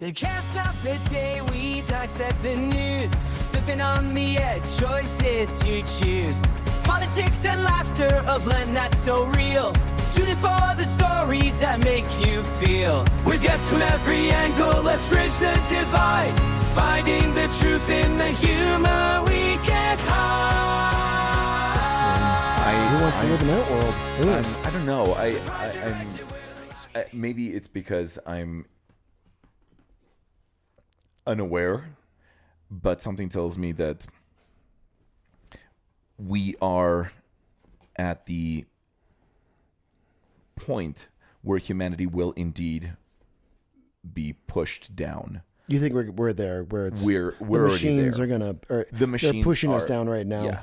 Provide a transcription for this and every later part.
It can't stop the day we dissect the news. Flipping on the edge, choices to choose. Politics and laughter, a blend that's so real. Tuning for the stories that make you feel. With guests from every angle, let's bridge the divide. Finding the truth in the humor we can't hide. Who wants to live in that world? I don't know. Maybe it's because I'm unaware, but something tells me that we are at the point where humanity will indeed be pushed down. You think we're there, where it's we're the already machines there. are gonna, or The machines they're pushing us are- down right now. Yeah.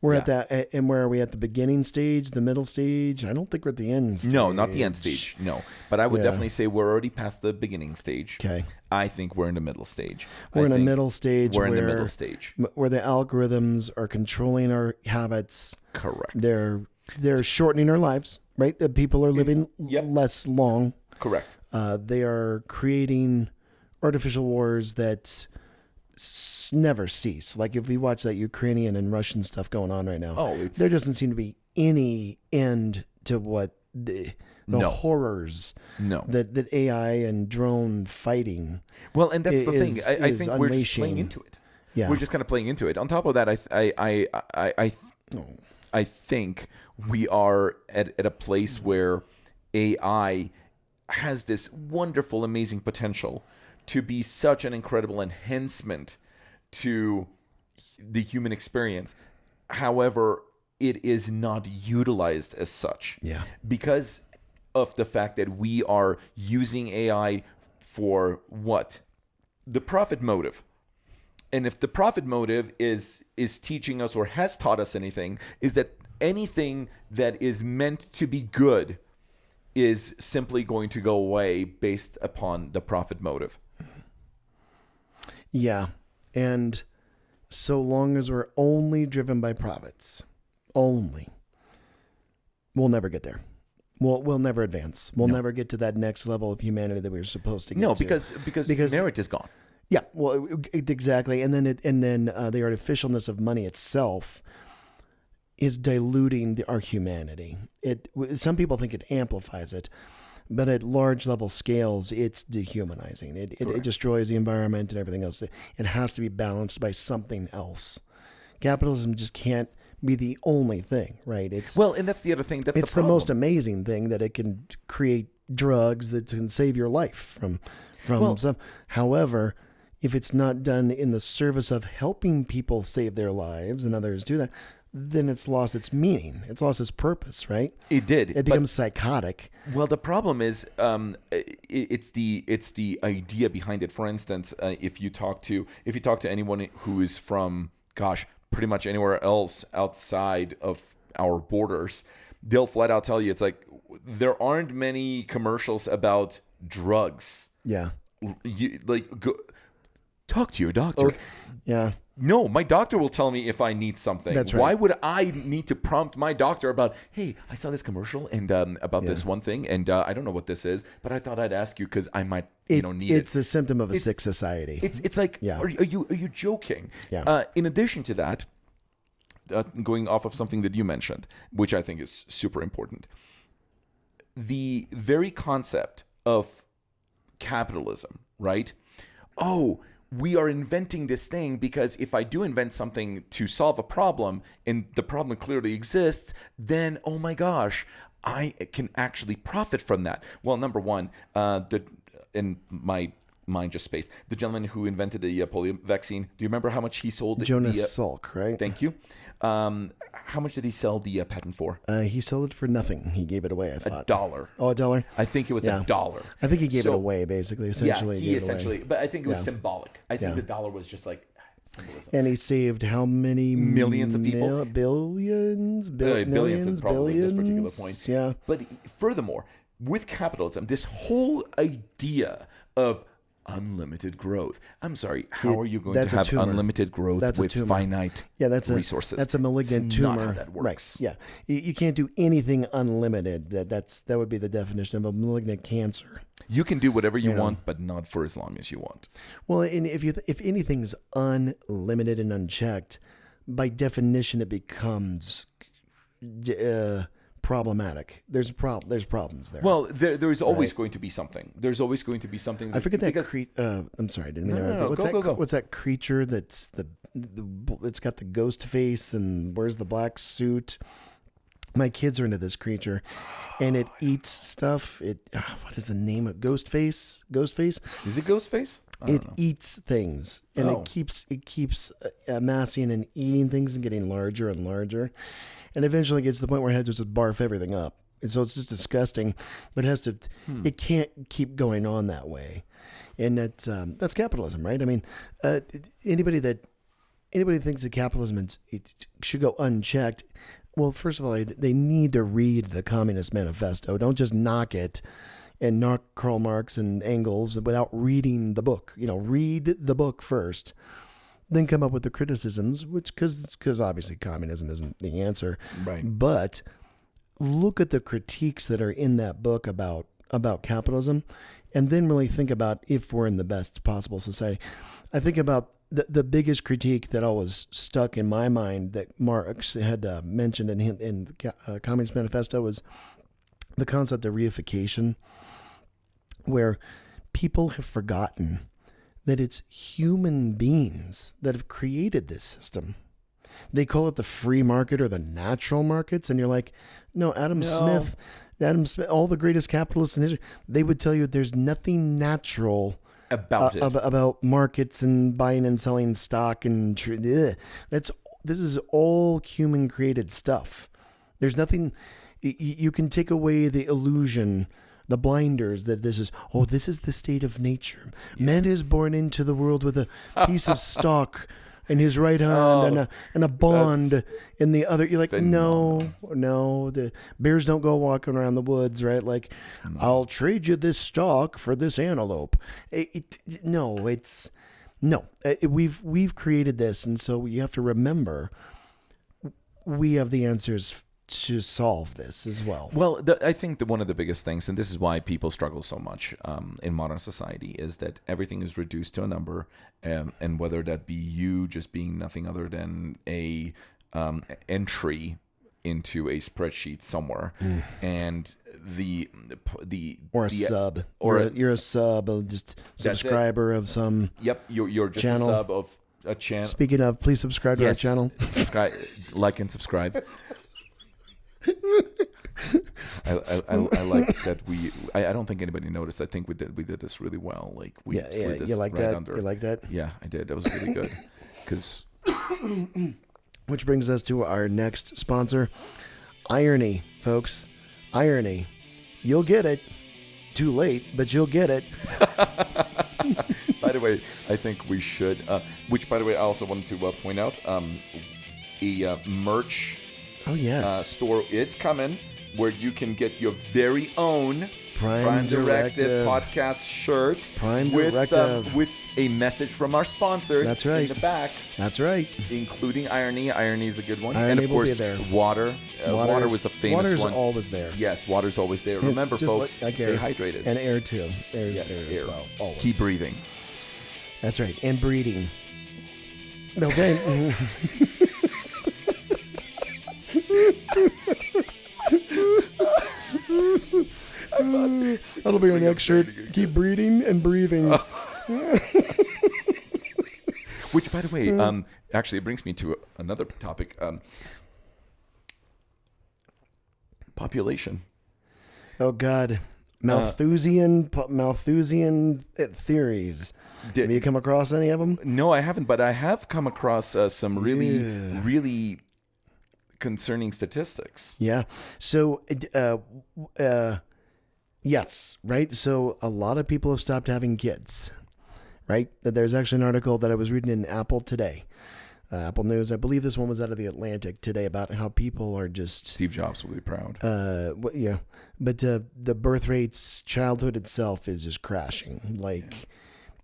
We're Yeah. at that, and where are we at the beginning stage, the middle stage? I don't think we're at the end stage. No, not the end stage. No, but I would Yeah. definitely say we're already past the beginning stage. Okay. I think we're in the middle stage. We're I in a think middle stage. We're in the where- middle stage. where the algorithms are controlling our habits. Correct. They're shortening our lives, right? People are living Yep. less long. Correct. They are creating artificial wars that never cease. Like if we watch that Ukrainian and Russian stuff going on right now, there doesn't seem to be any end to what the No. horrors No. that AI and drone fighting. Well, and that's the thing. is- I is think we're just unleashing. playing into it. Yeah. We're just kind of playing into it. On top of that, I think we are at a place where AI has this wonderful, amazing potential to be such an incredible enhancement to the human experience. However, it is not utilized as such. Yeah. Because of the fact that we are using AI for what? The profit motive. And if the profit motive is teaching us or has taught us anything, is that anything that is meant to be good is simply going to go away based upon the profit motive. Yeah. And so long as we're only driven by profits, we'll never get there. We'll never advance. We'll never get to that next level of humanity that we were supposed to get to. Because merit is gone. Yeah, well, exactly. And then the artificialness of money itself is diluting our humanity. Some people think it amplifies it, but at large level scales, it's dehumanizing. It destroys the environment and everything else. It has to be balanced by something else. Capitalism just can't be the only thing, right? And that's the other thing. That's it's the most amazing thing that it can create drugs that can save your life from some. However, if it's not done in the service of helping people save their lives and others do that, then it's lost its meaning. It's lost its purpose, right? It did. It becomes psychotic. Well, the problem is, it's the idea behind it. For instance, if you talk to anyone who is from, pretty much anywhere else outside of our borders, they'll flat out tell you it's like there aren't many commercials about drugs. Yeah. Go talk to your doctor. Yeah. No, my doctor will tell me if I need something. That's right. Why would I need to prompt my doctor about, hey, I saw this commercial and about this one thing, and I don't know what this is, but I thought I'd ask you because I might need it. It's the symptom of a sick society. It's like, are you joking? Yeah. In addition to that, going off of something that you mentioned, which I think is super important, the very concept of capitalism, right? Oh, we are inventing this thing because if I do invent something to solve a problem and the problem clearly exists, then, oh my gosh, I can actually profit from that. Well, number one, in my mind just spaced, the gentleman who invented the polio vaccine, do you remember how much he sold? Jonas Salk, right? Thank you. How much did he sell the patent for? He sold it for nothing. He gave it away, I thought. $1. Oh, $1? I think it was $1. I think he gave it away, basically. Essentially, he essentially, but I think it was symbolic. I think the dollar was just like symbolism. And he saved how many millions of people? Billions, billions, probably billions. at this particular point. Yeah. But furthermore, with capitalism, this whole idea of unlimited growth. I'm sorry, how are you going that's to a have tumor. unlimited growth That's a with tumor. finite resources? That's a malignant It's tumor. not how that works. Right. Yeah. You can't do anything unlimited. That would be the definition of a malignant cancer. You can do whatever you want, but not for as long as you want. Well, and if anything's unlimited and unchecked, by definition, it becomes problematic. There's problems there. Well, there is always going to be something. There's always going to be something. I forget that I'm sorry, I didn't mean to interrupt. Go. What's that creature that's it's got the ghost face and wears the black suit? My kids are into this creature, and it eats stuff. What is the name of ghost face? Ghost face? Is it ghost face? It eats things, and Oh. it keeps amassing and eating things and getting larger and larger, and eventually gets to the point where it has to just barf everything up. And so it's just disgusting, but it has to. It can't keep going on that way, and that's capitalism, right? I mean, anybody thinks that capitalism it should go unchecked. Well, first of all, they need to read the Communist Manifesto. Don't just knock it and knock Karl Marx and Engels without reading the book. Read the book first, then come up with the criticisms, because obviously communism isn't the answer. Right. But look at the critiques that are in that book about capitalism, and then really think about if we're in the best possible society. I think about the biggest critique that always stuck in my mind that Marx had mentioned in the Communist Manifesto was the concept of reification, where people have forgotten that it's human beings that have created this system. They call it the free market or the natural markets, and you're like, no, Adam Smith, all the greatest capitalists in history, they would tell you there's nothing natural about markets and buying and selling stock and this is all human created stuff. There's nothing. You can take away the illusion, the blinders that this is the state of nature. Man is born into the world with a piece of stock in his right hand and a bond in the other. You're like, no, the bears don't go walking around the woods, right? Like, I'll trade you this stock for this antelope. We've created this, and so you have to remember we have the answers to solve this as well. Well, I think that one of the biggest things, and this is why people struggle so much in modern society, is that everything is reduced to a number, and whether that be you just being nothing other than a entry into a spreadsheet somewhere, and or a sub, you're a sub, just subscriber of some. Yep, you're just channel. a sub of a channel. Speaking of, please subscribe to our channel. Subscribe, like, and subscribe. I like that I don't think anybody noticed. I think we did this really well. Like we slid this you like right that? under. You like that? Yeah, I did. That was really good. Because which brings us to our next sponsor, Irony, folks. Irony. You'll get it. Too late, but you'll get it. By the way, I think we should. Which, by the way, I also wanted to point out. A merch. Oh yes. Store is coming where you can get your very own Prime Directive podcast shirt. Prime Directive with a message from our sponsors. That's right. In the back. That's right. Including Irony. Irony is a good one. Irony and of will be course, there. water. Water was a famous water's one. Water's always there. Yes, water's always there. Remember, Just folks, like stay air. hydrated. And air too. Air's Yes, there air. as well. Always. Keep breathing. That's right. And breeding. Okay. That'll be our next shirt. Keep breeding and breathing. Which, by the way, actually, it brings me to another topic. Population. Oh God, Malthusian theories. Have you come across any of them? No, I haven't, but I have come across some really concerning statistics. Yeah. So, yes, right. So a lot of people have stopped having kids. Right. There's actually an article that I was reading in Apple today. Apple News. I believe this one was out of the Atlantic today about how people are just. Steve Jobs will be proud. Yeah, but the birth rates, childhood itself is just crashing. Like,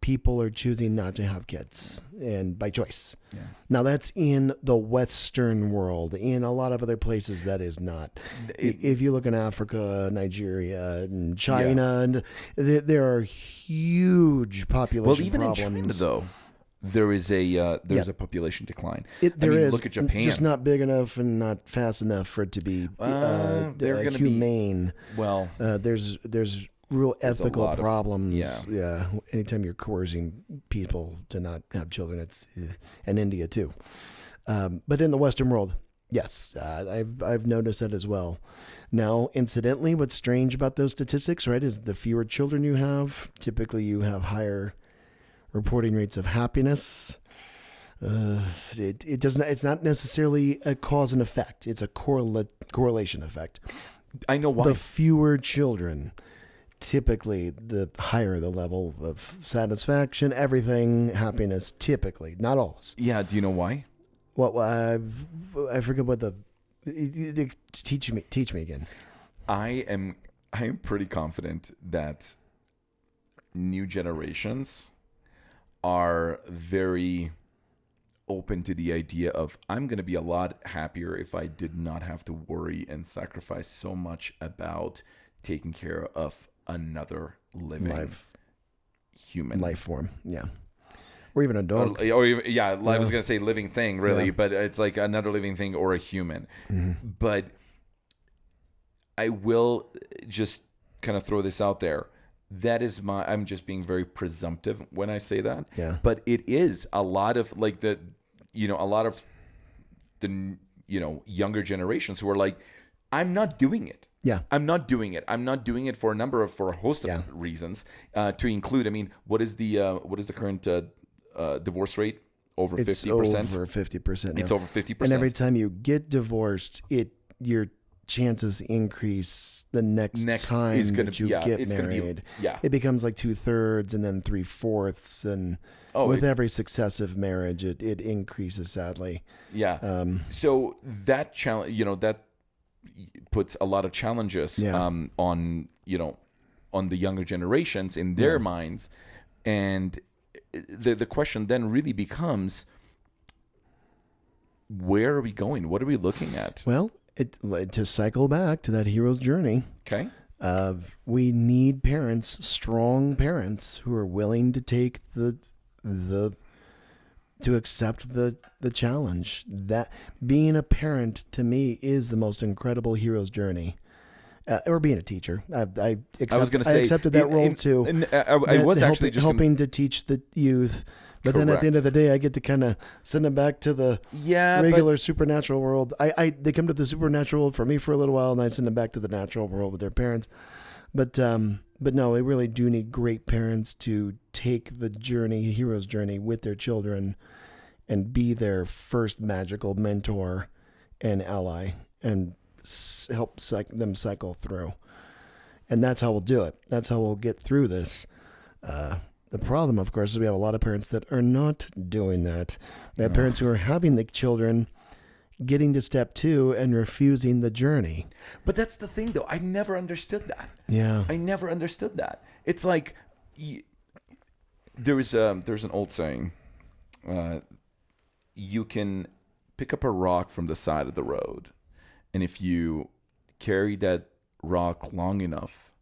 people are choosing not to have kids, and by choice. Yeah. Now that's in the Western world. In a lot of other places, that is not. If you look in Africa, Nigeria, and China, and there are huge population Well, even problems. in China, though, there is a a population decline. There is. Look at Japan. Just not big enough and not fast enough for it to be they're gonna humane. Well, there's real ethical lot of- problems. Yeah. Anytime you're coercing people to not have children, it's and India too. But in the Western world, yes, I've noticed that as well. Now, incidentally, what's strange about those statistics, right, is the fewer children you have, typically you have higher reporting rates of happiness. It doesn't. It's not necessarily a cause and effect. It's a correlation effect. I know why. The fewer children, typically, the higher the level of satisfaction, everything, happiness. Typically, not always. Yeah. Do you know why? Well, I forget what the. Teach me again. I am pretty confident that new generations are very open to the idea of, I'm going to be a lot happier if I did not have to worry and sacrifice so much about taking care of another living human life form. Yeah. Or even a dog. I was going to say living thing, really, but it's like another living thing or a human. Mm-hmm. But I will just kind of throw this out there. That is I'm just being very presumptive when I say that. Yeah. But it is a lot of like the younger generations who are like, I'm not doing it. Yeah. I'm not doing it. I'm not doing it for a host of reasons. To include, I mean, what is the current divorce rate? Over 50%. It's over 50%. It's over 50%. And every time you get divorced, your chances increase the next time that you get married. It becomes like 2/3 and then 3/4, and with every successive marriage, it increases sadly. Yeah. So that challenge, that puts a lot of challenges on the younger generations in their minds, and the question then really becomes, where are we going? What are we looking at? Well, to cycle back to that hero's journey. Okay. We need parents, strong parents, who are willing to take to accept the challenge. That being a parent, to me, is the most incredible hero's journey. Or being a teacher. I accepted that role too. I was actually just helping to teach the youth. But then at the end of the day, I get to kind of send them back to the regular supernatural world. They come to the supernatural world for me for a little while, and I send them back to the natural world with their parents. But no, we really do need great parents to take the hero's journey with their children, and be their first magical mentor and ally, and help them cycle through. And that's how we'll do it. That's how we'll get through this. The problem, of course, is we have a lot of parents that are not doing that. We have parents who are having the children, getting to step 2 and refusing the journey. But that's the thing, though. I never understood that. Yeah. I never understood that. It's like, there's an old saying, you can pick up a rock from the side of the road, and if you carry that rock long enough,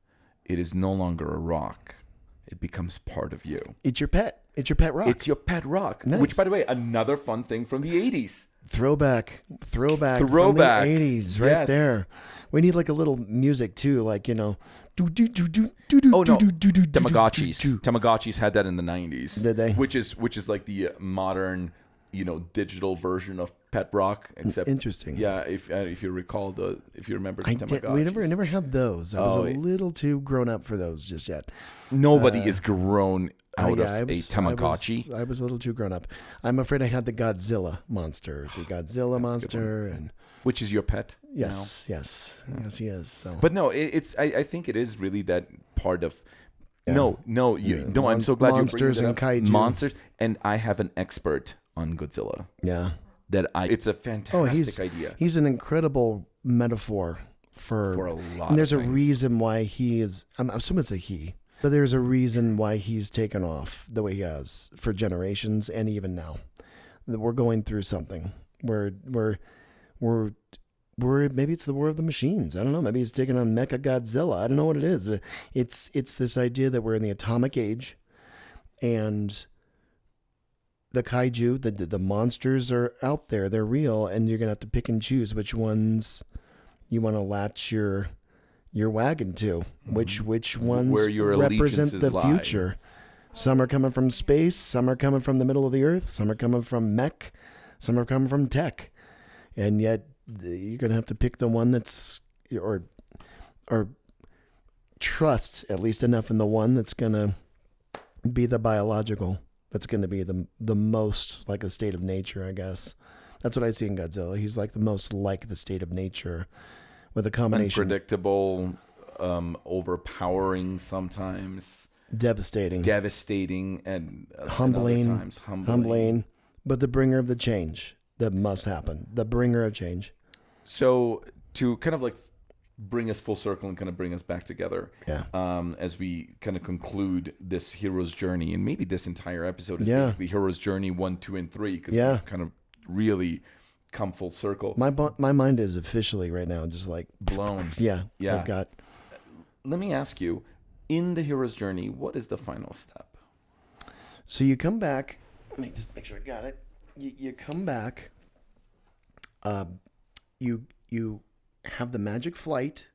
it is no longer a rock. It becomes part of you. It's your pet. It's your pet rock. It's your pet rock. Nice. Which, by the way, another fun thing from the 80s. Throwback from the 80s, right there. We need like a little music too, like, Tamagotchis had that in the 90s. Did they? Which is like the modern, digital version of pet rock, except interesting. Yeah, if you remember the Tamagotchis. We never had those. I was a little too grown up for those just yet. Nobody is grown out of a Tamagotchi. I was a little too grown up. I'm afraid I had the Godzilla monster. And which is your pet? Yes, he is. So. But no, I think it is really that part of. Yeah. I'm so glad monsters you're and kaiju. Monsters, and I have an expert on Godzilla. Yeah. It's a fantastic idea. He's an incredible metaphor for a lot. And there's of a things. reason why he is. I'm assuming it's a he. But there's a reason why he's taken off the way he has for generations, and even now, that we're going through something. We're maybe it's the war of the machines. I don't know. Maybe he's taking on Mecha Godzilla. I don't know what it is. It's this idea that we're in the atomic age, and the kaiju, the monsters are out there. They're real, and you're gonna have to pick and choose which ones you want to latch your wagon to. Which ones Where your represent allegiances the lie. future. Some are coming from space. Some are coming from the middle of the earth. Some are coming from mech. Some are coming from tech. And yet you're gonna have to pick the one that's or trust at least enough in the one that's gonna be the biological. That's going to be the most like a state of nature, I guess. That's what I see in Godzilla. He's like the most like the state of nature, with a combination. Unpredictable, overpowering sometimes. Devastating, and humbling, other times humbling. But the bringer of the change that must happen. The bringer of change. So to kind of like bring us full circle and kind of bring us back together, as we kind of conclude this hero's journey, and maybe this entire episode is basically hero's journey 1, 2, and 3, because we've kind of really come full circle. My mind is officially right now just like blown. Yeah. I've got. Let me ask you, in the hero's journey, what is the final step? So you come back. Let me just make sure I got it. You come back. You have the magic flight.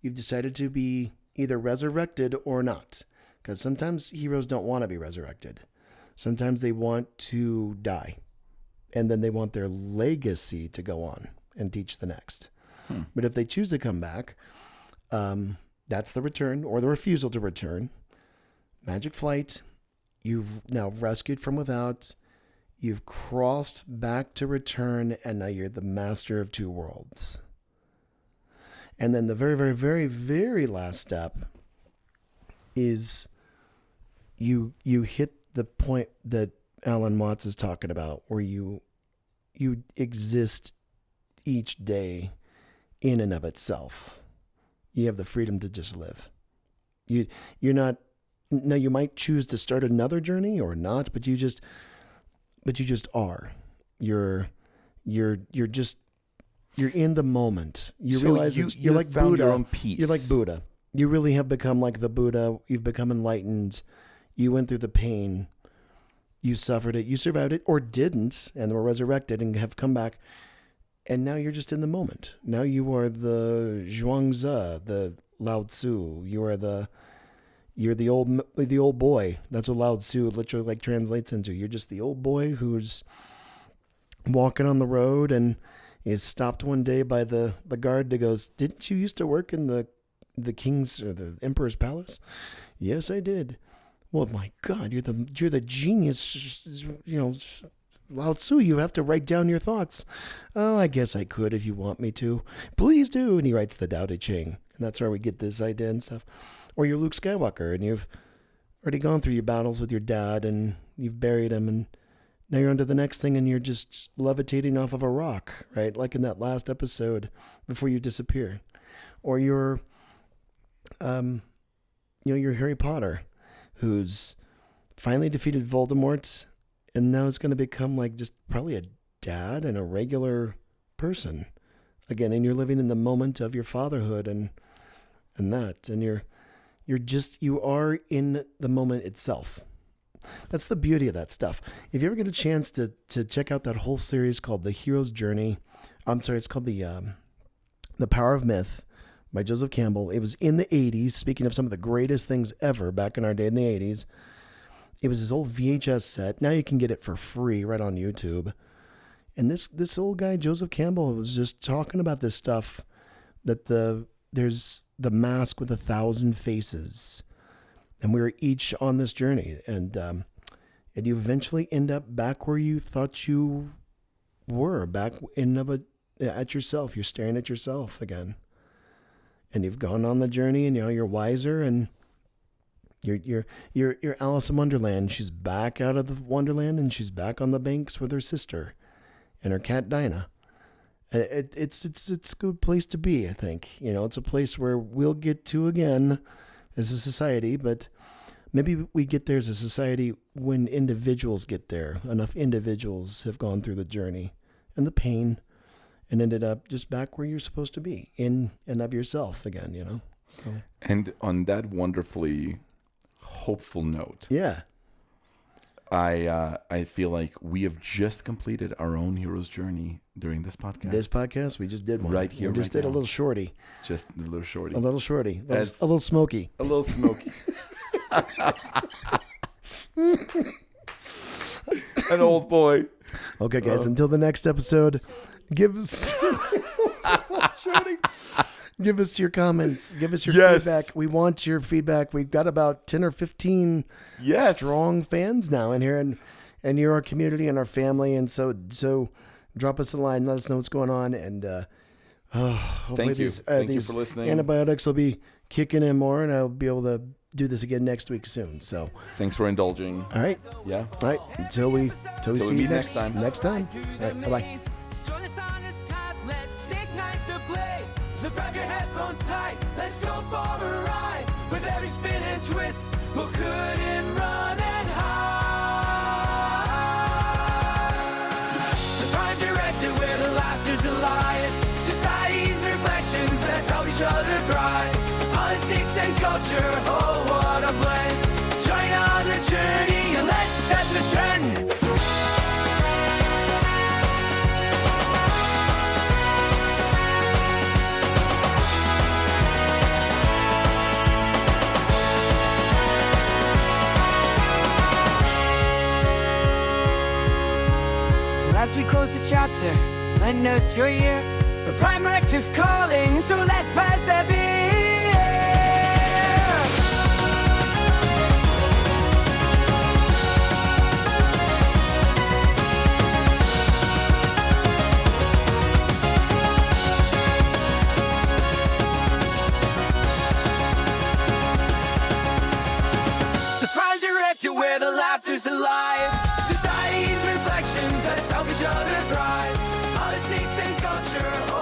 You've decided to be either resurrected or not, because sometimes heroes don't want to be resurrected. Sometimes they want to die, and then they want their legacy to go on and teach the next. But if they choose to come back, that's the return or the refusal to return. Magic flight. You've now rescued from without. You've crossed back to return, and now you're the master of two worlds. And then the very, very, very, very last step is you hit the point that Alan Watts is talking about, where you exist each day in and of itself. You have the freedom to just live. You're not. Now you might choose to start another journey or not, but you just are. You're in the moment. You realize you're like Buddha. Your own peace. You're like Buddha. You really have become like the Buddha. You've become enlightened. You went through the pain. You suffered it. You survived it, or didn't, and were resurrected and have come back. And now you're just in the moment. Now you are the Zhuangzi, the Lao Tzu. You're the old boy. That's what Lao Tzu literally like translates into. You're just the old boy who's walking on the road and is stopped one day by the guard that goes, "Didn't you used to work in the king's or the emperor's palace?" "Yes, I did." "Well, my God, you're the genius, Lao Tzu. You have to write down your thoughts." "Oh, I guess I could if you want me to." "Please do." And he writes the Tao Te Ching, and that's where we get this idea and stuff. Or you're Luke Skywalker, and you've already gone through your battles with your dad, and you've buried him, and now you're on to the next thing, and you're just levitating off of a rock, right? Like in that last episode before you disappear. Or you're Harry Potter, who's finally defeated Voldemort, and now it's going to become like just probably a dad and a regular person again. And you're living in the moment of your fatherhood and that, and you are in the moment itself. That's the beauty of that stuff. If you ever get a chance to check out that whole series called The Hero's Journey, it's called The Power of Myth by Joseph Campbell. It was in the 80s, speaking of some of the greatest things ever back in our day in the 80s. It was his old VHS set. Now you can get it for free right on YouTube. And this old guy, Joseph Campbell, was just talking about this stuff, that there's the mask with 1,000 faces. And we're each on this journey, and you eventually end up back where you thought you were, back at yourself. You're staring at yourself again, and you've gone on the journey, and you're wiser, and you're Alice in Wonderland. She's back out of the Wonderland, and she's back on the banks with her sister and her cat Dinah. It's a good place to be, I think. It's a place where we'll get to again. as a society, but maybe we get there as a society when individuals get there. Enough individuals have gone through the journey and the pain and ended up just back where you're supposed to be, in and of yourself again, you know? So. And on that wonderfully hopeful note, Yeah. I feel like we have just completed our own hero's journey during this podcast. This podcast, we just did one. Right here, We just right did a now. little shorty. Just a little shorty. A little shorty. As- A little smoky. A little smoky. An old boy. Okay, guys, until the next episode, give us give us your comments. Give us your Yes. feedback. We want your feedback. We've got about 10 or 15 Yes. strong fans now in here, and you're our community and our family. And so drop us a line. Let us know what's going on. And hopefully Thank you. these, Thank you these for listening. antibiotics will be kicking in more, and I'll be able to do this again next week soon. So, Thanks for indulging. all right. Yeah. All right. Until we we see meet you next time. Next time. All right. Bye-bye. Join us on this path, let's ignite the blaze. So grab your headphones tight, let's go for a ride. With every spin and twist, we'll cut and run and hide. The Prime Directive, where the laughter's alive. Society's reflections, let's help each other thrive. Politics and culture, oh what a blend. Join on the journey and let's set the trend. As we close the chapter, lend us your ear. The Prime Directive's calling, so let's pass that beer. The Prime Directive, where the laughter's alive. Society's reflections, let's help each other thrive. Politics and culture.